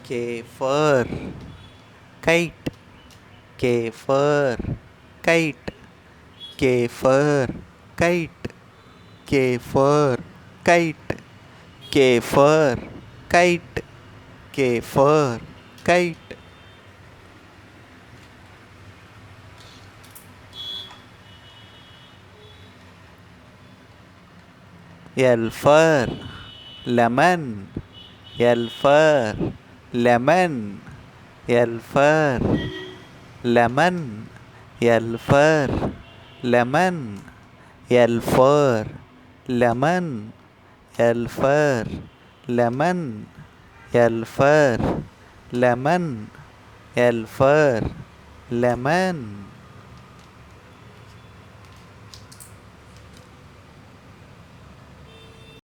K for kite. K for kite. K for kite. K for kite. K for kite. K for kite. L for lemon. L for lemon. L for lemon. L for lemon. L for lemon. L for lemon. L for lemon. L for lemon.